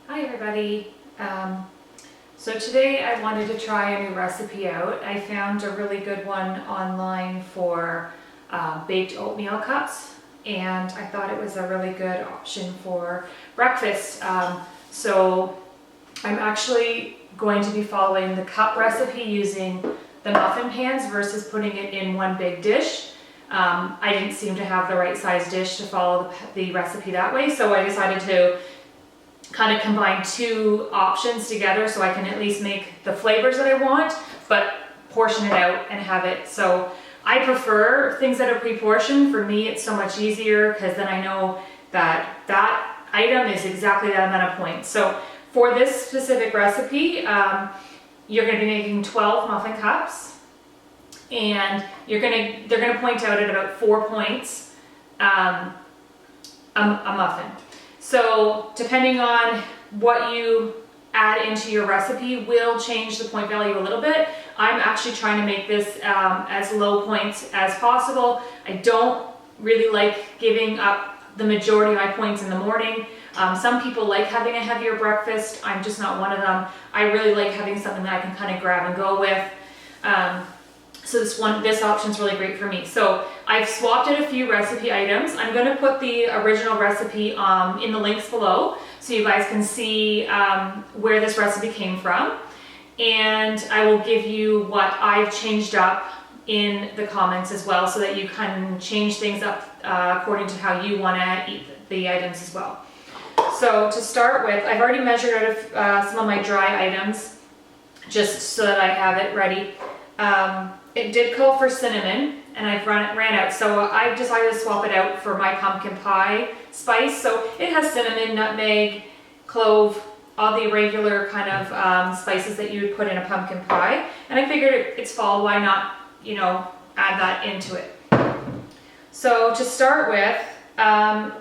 Hi everybody. So today I wanted to try a new recipe out. I found a really good one online for baked oatmeal cups, and I thought it was a really good option for breakfast. So I'm actually going to be following the cup recipe using the muffin pans versus putting it in one big dish. I didn't seem to have the right size dish to follow the recipe that way, so I decided to kind of combine two options together so I can at least make the flavors that I want, but portion it out and have it. So I prefer things that are pre-portioned. For me, it's so much easier because then I know that that item is exactly that amount of points. So for this specific recipe, you're going to be making 12 muffin cups, and they're going to point out at about 4 points a muffin. So depending on what you add into your recipe will change the point value a little bit. I'm actually trying to make this as low points as possible. I don't really like giving up the majority of my points in the morning. Some people like having a heavier breakfast. I'm just not one of them. I really like having something that I can kind of grab and go with. So this option is really great for me. So I've swapped out a few recipe items. I'm going to put the original recipe in the links below so you guys can see where this recipe came from. And I will give you what I've changed up in the comments as well, so that you can change things up according to how you want to eat the items as well. So to start with, I've already measured out some of my dry items just so that I have it ready. It did call for cinnamon, and I've ran out, so I've decided to swap it out for my pumpkin pie spice. So it has cinnamon, nutmeg, clove, all the regular kind of spices that you would put in a pumpkin pie. And I figured it's fall, why not, add that into it. So to start with,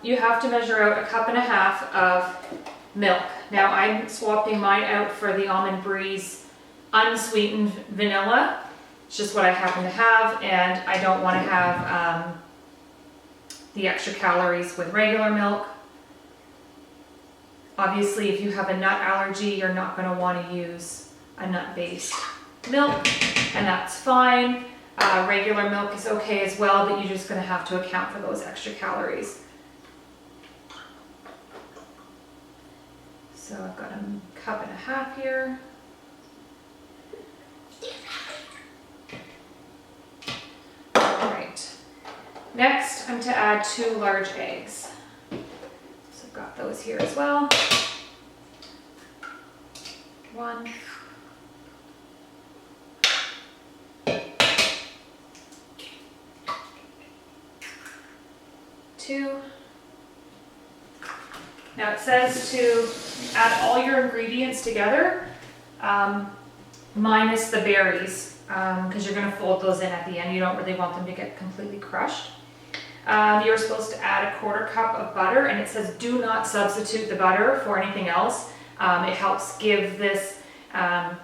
you have to measure out 1.5 cups of milk. Now I'm swapping mine out for the Almond Breeze unsweetened vanilla. It's just what I happen to have, and I don't want to have the extra calories with regular milk. Obviously, if you have a nut allergy, you're not going to want to use a nut-based milk, and that's fine. Regular milk is okay as well, but you're just going to have to account for those extra calories. So I've got 1.5 cups here. Next, I'm to add 2 large eggs. So I've got those here as well. 1. 2. Now it says to add all your ingredients together, minus the berries, because you're going to fold those in at the end. You don't really want them to get completely crushed. You're supposed to add 1/4 cup of butter, and it says do not substitute the butter for anything else. It helps give this a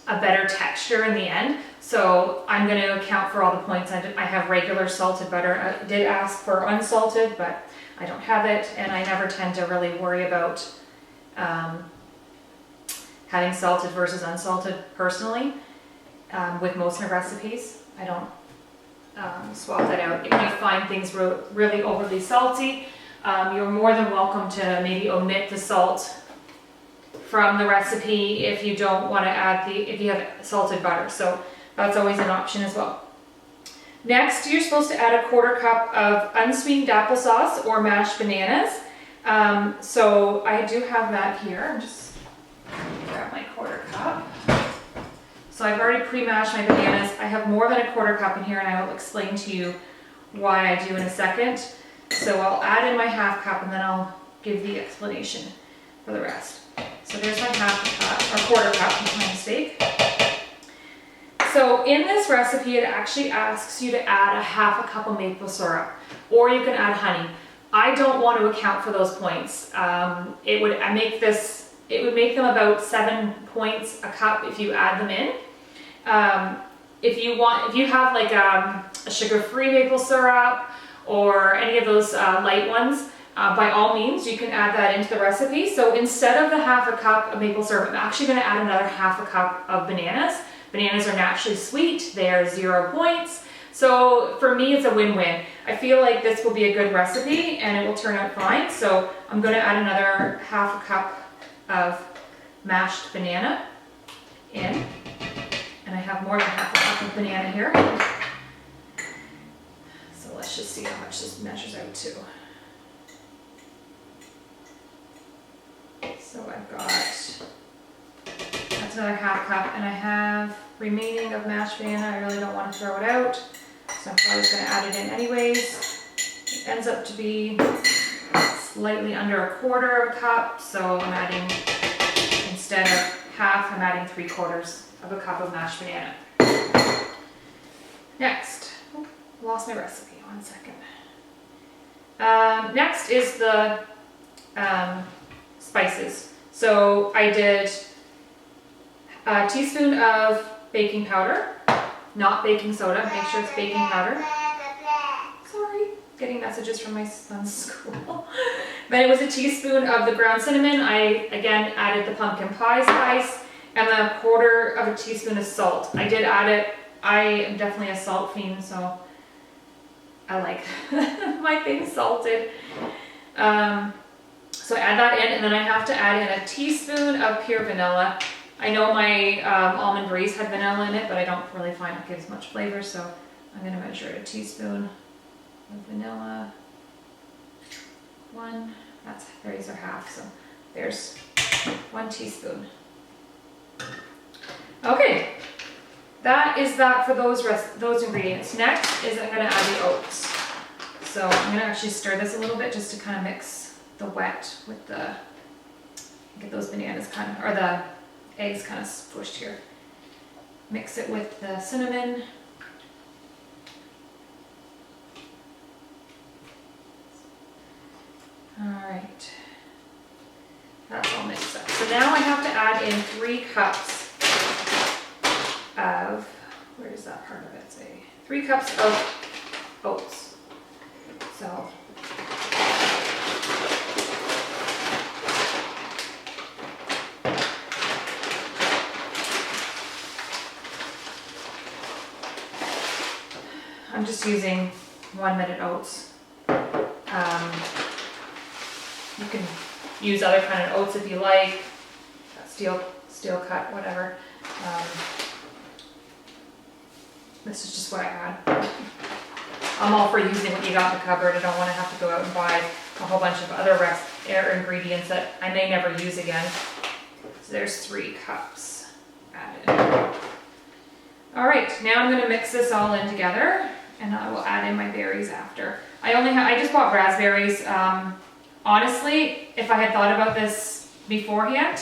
better texture in the end. So I'm going to account for all the points. I have regular salted butter. I did ask for unsalted, but I don't have it, and I never tend to really worry about having salted versus unsalted personally. With most of my recipes, I don't swap that out. If you find things really overly salty, you're more than welcome to maybe omit the salt from the recipe if you don't want to add if you have salted butter. So that's always an option as well. Next, you're supposed to add 1/4 cup of unsweetened applesauce or mashed bananas. So I do have that here. I'm just grab my 1/4 cup. So I've already pre-mashed my bananas. I have more than 1/4 cup in here, and I will explain to you why I do in a second. So I'll add in my 1/2 cup, and then I'll give the explanation for the rest. So there's my 1/2 cup, or 1/4 cup, my mistake. So in this recipe, it actually asks you to add 1/2 cup of maple syrup, or you can add honey. I don't want to account for those points. It would make them about 7 points a cup if you add them in. If you have like a sugar-free maple syrup or any of those light ones, by all means, you can add that into the recipe. So instead of the half a cup of maple syrup, I'm actually going to add another half a cup of bananas. Bananas are naturally sweet. They are 0 points. So for me, it's a win-win. I feel like this will be a good recipe and it will turn out fine. So I'm going to add another half a cup of mashed banana in. And I have more than half a cup of banana here. So let's just see how much this measures out to. So I've got, that's another half cup, and I have remaining of mashed banana. I really don't want to throw it out, so I'm probably just going to add it in anyways. It ends up to be slightly under 1/4 of a cup, so I'm adding, instead of half, I'm adding 3/4 of a cup of mashed banana. Next, lost my recipe, 1 second. Next is the spices. So I did a teaspoon of baking powder, not baking soda, make sure it's baking powder. Sorry, getting messages from my son's school. But it was a teaspoon of the ground cinnamon. I again added the pumpkin pie spice and then 1/4 teaspoon of salt. I did add it. I am definitely a salt fiend, so I like my things salted. So I add that in, and then I have to add in a teaspoon of pure vanilla. I know my almond breeze had vanilla in it, but I don't really find it gives much flavor, so I'm going to measure a teaspoon of vanilla. These are half, so there's 1 teaspoon. Okay, that is that for those ingredients. Next is I'm going to add the oats. So I'm going to actually stir this a little bit just to kind of mix the wet with the, get those bananas kind of, or the eggs kind of squished here. Mix it with the cinnamon. All right, that's all mixed up. So now I have to add in 3 cups of, where is that part of it say? 3 cups of oats. So I'm just using 1-minute oats. You can use other kind of oats if you like, steel cut, whatever. This is just what I add. I'm all for using what you got in the cupboard. I don't want to have to go out and buy a whole bunch of other ingredients that I may never use again. So there's 3 cups added. All right, now I'm going to mix this all in together, and I will add in my berries after. I just bought raspberries. Honestly, if I had thought about this beforehand,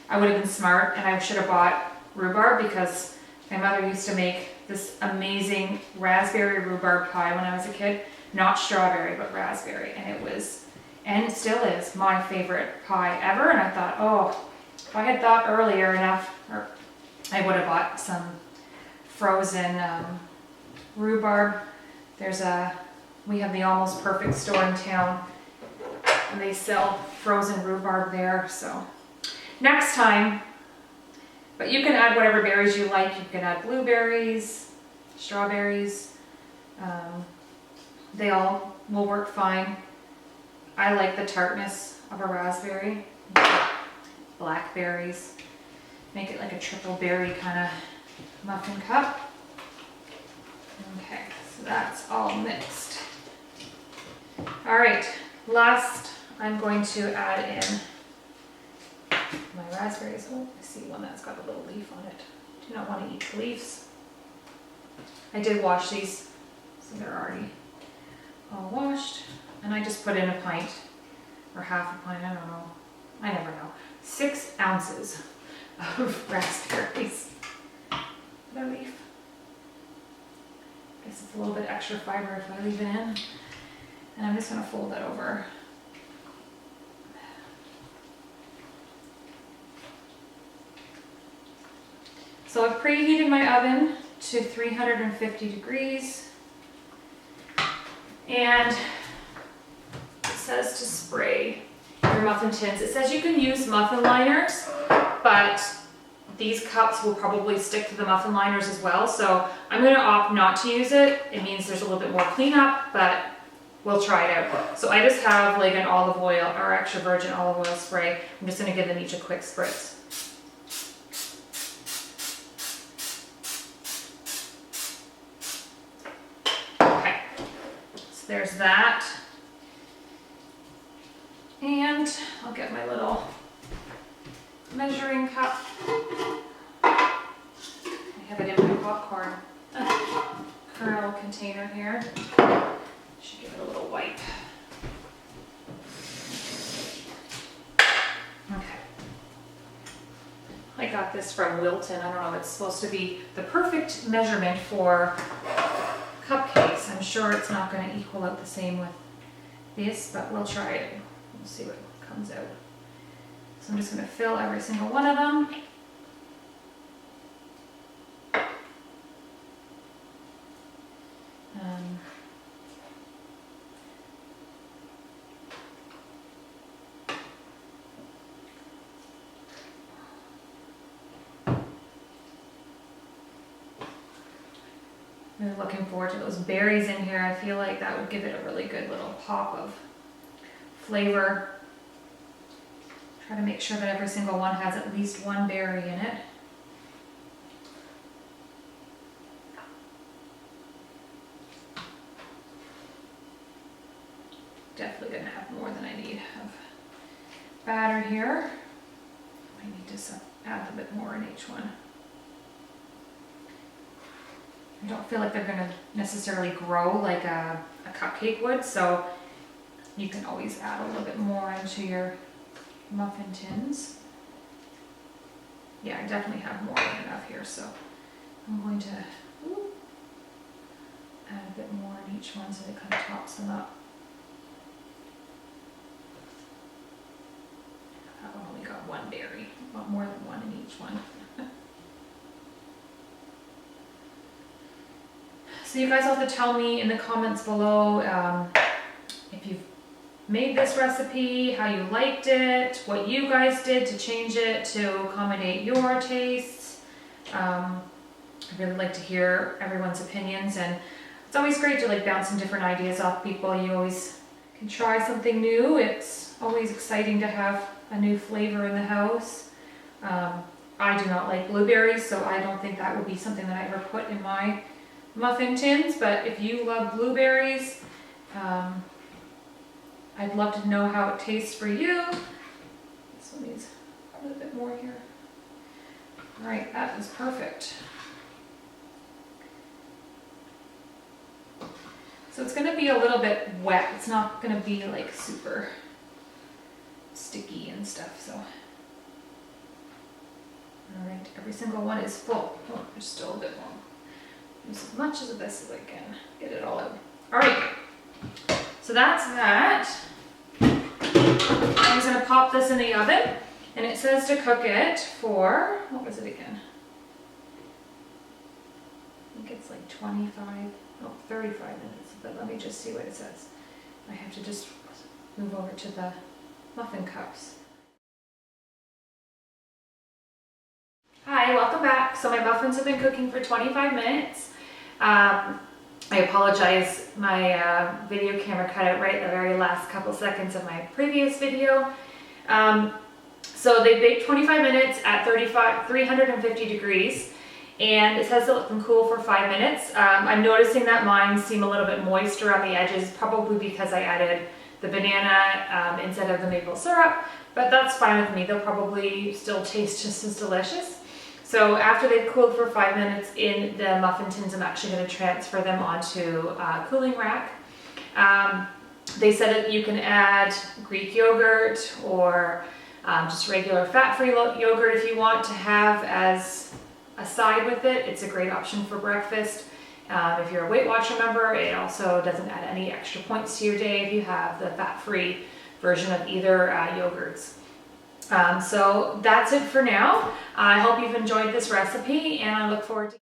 I would have been smart and I should have bought rhubarb, because my mother used to make this amazing raspberry rhubarb pie when I was a kid. Not strawberry, but raspberry. And it was, and it still is, my favorite pie ever. And I thought, oh, if I had thought earlier enough, I would have bought some frozen rhubarb. We have the Almost Perfect store in town, and they sell frozen rhubarb there. So next time, but you can add whatever berries you like. You can add blueberries, strawberries. They all will work fine. I like the tartness of a raspberry. Blackberries. Make it like a triple berry kind of muffin cup. Okay, so that's all mixed. All right, last I'm going to add in my raspberries. Oh, I see one that's got a little leaf on it. Do not want to eat the leaves. I did wash these, so they're already all washed. And I just put in a pint, or half a pint, I don't know. I never know. 6 ounces of raspberries. Their leaf. Guess it's a little bit extra fiber if I leave it in. And I'm just going to fold that over. So I've preheated my oven to 350 degrees. And says to spray your muffin tins. It says you can use muffin liners, but these cups will probably stick to the muffin liners as well. So I'm going to opt not to use it. It means there's a little bit more cleanup, but we'll try it out. So I just have like an olive oil or extra virgin olive oil spray. I'm just going to give them each a quick spritz. Okay, so there's that. And I'll get my little measuring cup. I have it in my popcorn kernel container here. Should give it a little wipe. Okay. I got this from Wilton. I don't know, it's supposed to be the perfect measurement for cupcakes. I'm sure it's not going to equal out the same with this, but we'll try it. We'll see what comes out. So I'm just going to fill every single one of them. Really looking forward to those berries in here. I feel like that would give it a really good little pop of flavor. Try to make sure that every single one has at least one berry in it. Definitely gonna have more than I need of batter here. I need to add a bit more in each one. I don't feel like they're gonna necessarily grow like a cupcake would, so you can always add a little bit more into your muffin tins. Yeah, I definitely have more than enough here, so I'm going to add a bit more in each one so it kind of tops them up. That one only got one berry, not more than one in each one. So you guys have to tell me in the comments below if you've made this recipe, how you liked it, what you guys did to change it to accommodate your tastes. I really like to hear everyone's opinions, and it's always great to like bounce some different ideas off people. You always can try something new. It's always exciting to have a new flavor in the house. I do not like blueberries, so I don't think that would be something that I ever put in my muffin tins, but if you love blueberries, I'd love to know how it tastes for you. This one needs a little bit more here. All right, that is perfect. So it's gonna be a little bit wet. It's not gonna be like super sticky and stuff, so. All right, every single one is full. Oh, there's still a bit more. Use as much of this as I can. Get it all out. All right, so that's that. I'm just gonna pop this in the oven, and it says to cook it for, what was it again? I think it's like 35 minutes, but let me just see what it says. I have to just move over to the muffin cups. Hi, welcome back. So my muffins have been cooking for 25 minutes. I apologize, my video camera cut out right at the very last couple seconds of my previous video. So they bake 25 minutes at 350 degrees, and it says to let them cool for 5 minutes. I'm noticing that mine seem a little bit moist around the edges, probably because I added the banana instead of the maple syrup, but that's fine with me. They'll probably still taste just as delicious. So after they've cooled for 5 minutes in the muffin tins, I'm actually going to transfer them onto a cooling rack. They said that you can add Greek yogurt or just regular fat-free yogurt if you want to have as a side with it. It's a great option for breakfast. If you're a Weight Watcher member, it also doesn't add any extra points to your day if you have the fat-free version of either yogurts. So that's it for now. I hope you've enjoyed this recipe, and I look forward to